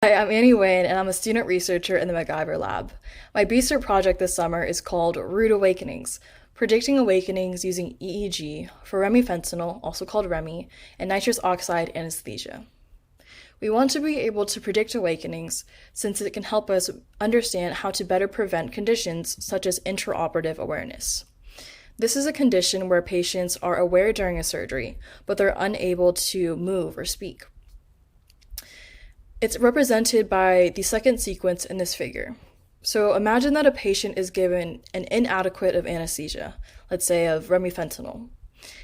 Hi, I'm Nguyen, and I'm a student researcher in the MacGyver lab. My research project this summer is called Rude Awakenings, predicting awakenings using EEG for remifentanil, also called Remi, and nitrous oxide anesthesia. We want to be able to predict awakenings since it can help us understand how to better prevent conditions such as intraoperative awareness. This is a condition where patients are aware during a surgery, but they're unable to move or speak. It's represented by the second sequence in this figure. So imagine that a patient is given an inadequate of anesthesia, let's say of remifentanil.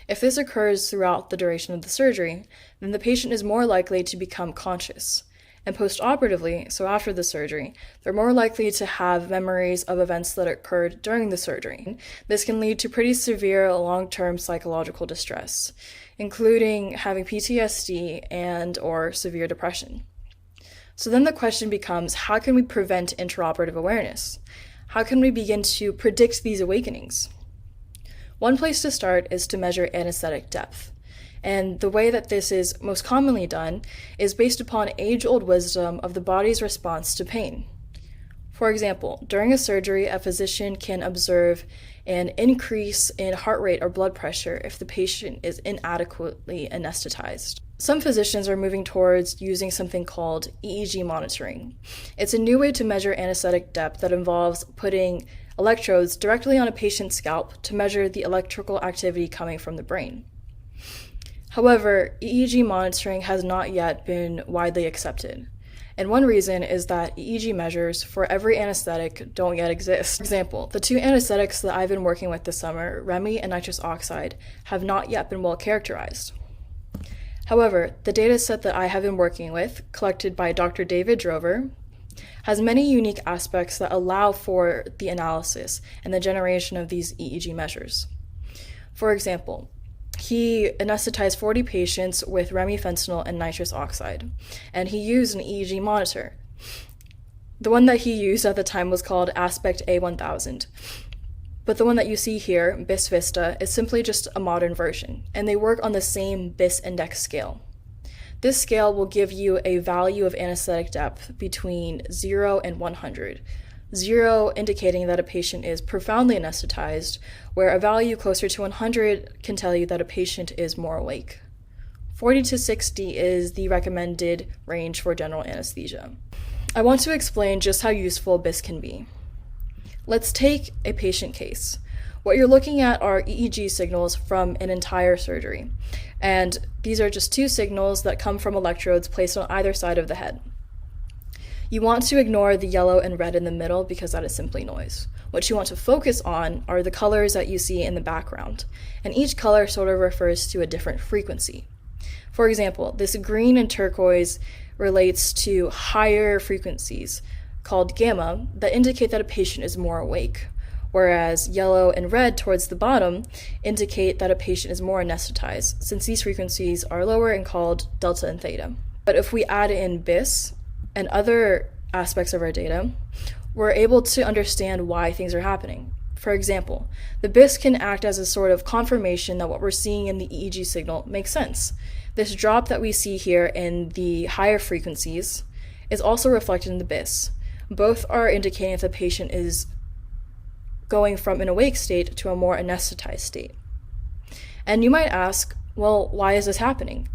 If this occurs throughout the duration of the surgery, then the patient is more likely to become conscious. And post-operatively, so after the surgery, they're more likely to have memories of events that occurred during the surgery. This can lead to pretty severe long-term psychological distress, including having PTSD and/or severe depression. So then the question becomes, how can we prevent intraoperative awareness? How can we begin to predict these awakenings? One place to start is to measure anesthetic depth. And the way that this is most commonly done is based upon age-old wisdom of the body's response to pain. For example, during a surgery, a physician can observe an increase in heart rate or blood pressure if the patient is inadequately anesthetized. Some physicians are moving towards using something called EEG monitoring. It's a new way to measure anesthetic depth that involves putting electrodes directly on a patient's scalp to measure the electrical activity coming from the brain. However, EEG monitoring has not yet been widely accepted. And one reason is that EEG measures for every anesthetic don't yet exist. For example, the two anesthetics that I've been working with this summer, Remi and nitrous oxide, have not yet been well characterized. However, the data set that I have been working with, collected by Dr. David Drover, has many unique aspects that allow for the analysis and the generation of these EEG measures. For example, he anesthetized 40 patients with remifentanil and nitrous oxide, and he used an EEG monitor. The one that he used at the time was called Aspect A1000. But the one that you see here, BIS Vista, is simply just a modern version, and they work on the same BIS index scale. This scale will give you a value of anesthetic depth between 0 and 100. 0 indicating that a patient is profoundly anesthetized, where a value closer to 100 can tell you that a patient is more awake. 40 to 60 is the recommended range for general anesthesia. I want to explain just how useful BIS can be. Let's take a patient case. What you're looking at are EEG signals from an entire surgery, and these are just two signals that come from electrodes placed on either side of the head. You want to ignore the yellow and red in the middle because that is simply noise. What you want to focus on are the colors that you see in the background, and each color sort of refers to a different frequency. For example, this green and turquoise relates to higher frequencies, called gamma, that indicate that a patient is more awake, whereas yellow and red towards the bottom indicate that a patient is more anesthetized, since these frequencies are lower and called delta and theta. But if we add in BIS and other aspects of our data, we're able to understand why things are happening. For example, the BIS can act as a sort of confirmation that what we're seeing in the EEG signal makes sense. This drop that we see here in the higher frequencies is also reflected in the BIS. Both are indicating if the patient is going from an awake state to a more anesthetized state. And you might ask, well, why is this happening?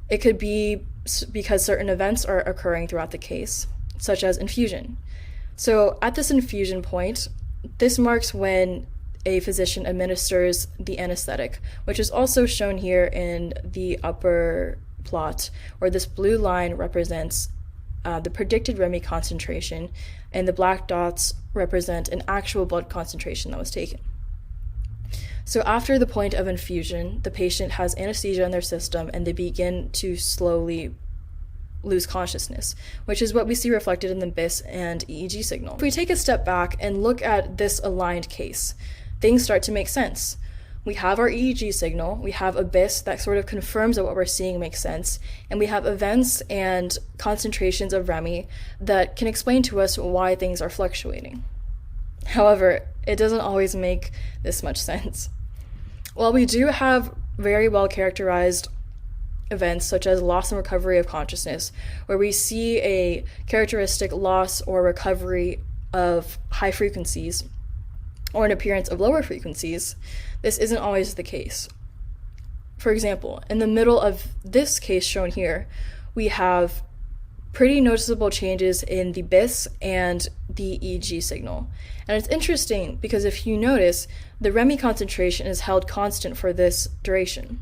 It could be because certain events are occurring throughout the case, such as infusion. So at this infusion point, this marks when a physician administers the anesthetic, which is also shown here in the upper plot, where this blue line represents the predicted Remi concentration, and the black dots represent an actual blood concentration that was taken. So after the point of infusion, the patient has anesthesia in their system and they begin to slowly lose consciousness, which is what we see reflected in the BIS and EEG signal. If we take a step back and look at this aligned case, things start to make sense. We have our EEG signal, we have a BIS that sort of confirms that what we're seeing makes sense, and we have events and concentrations of Remi that can explain to us why things are fluctuating. However, it doesn't always make this much sense. While we do have very well characterized events such as loss and recovery of consciousness, where we see a characteristic loss or recovery of high frequencies or an appearance of lower frequencies, this isn't always the case. For example, in the middle of this case shown here, we have pretty noticeable changes in the BIS and the EEG signal. And it's interesting because if you notice, the Remi concentration is held constant for this duration.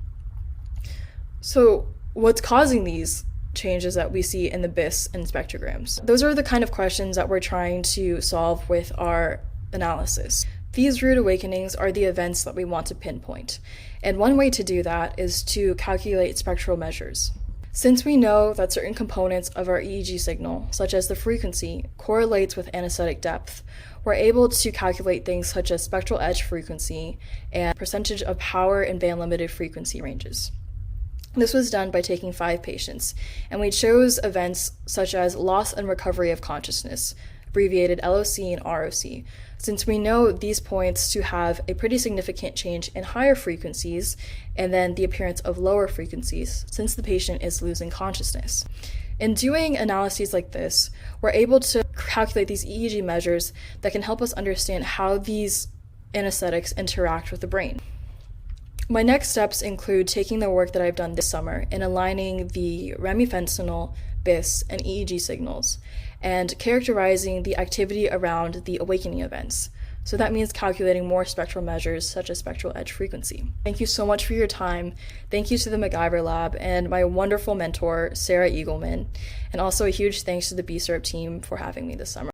So what's causing these changes that we see in the BIS and spectrograms? Those are the kind of questions that we're trying to solve with our analysis. These rude awakenings are the events that we want to pinpoint. And one way to do that is to calculate spectral measures. Since we know that certain components of our EEG signal, such as the frequency, correlates with anesthetic depth, we're able to calculate things such as spectral edge frequency and percentage of power in band-limited frequency ranges. This was done by taking 5 patients, and we chose events such as loss and recovery of consciousness, abbreviated LOC and ROC, since we know these points to have a pretty significant change in higher frequencies and then the appearance of lower frequencies since the patient is losing consciousness. In doing analyses like this, we're able to calculate these EEG measures that can help us understand how these anesthetics interact with the brain. My next steps include taking the work that I've done this summer and aligning the remifentanil, BIS, and EEG signals, and characterizing the activity around the awakening events. So that means calculating more spectral measures such as spectral edge frequency. Thank you so much for your time. Thank you to the MacGyver Lab and my wonderful mentor, Sarah Eagleman, and also a huge thanks to the BSERP team for having me this summer.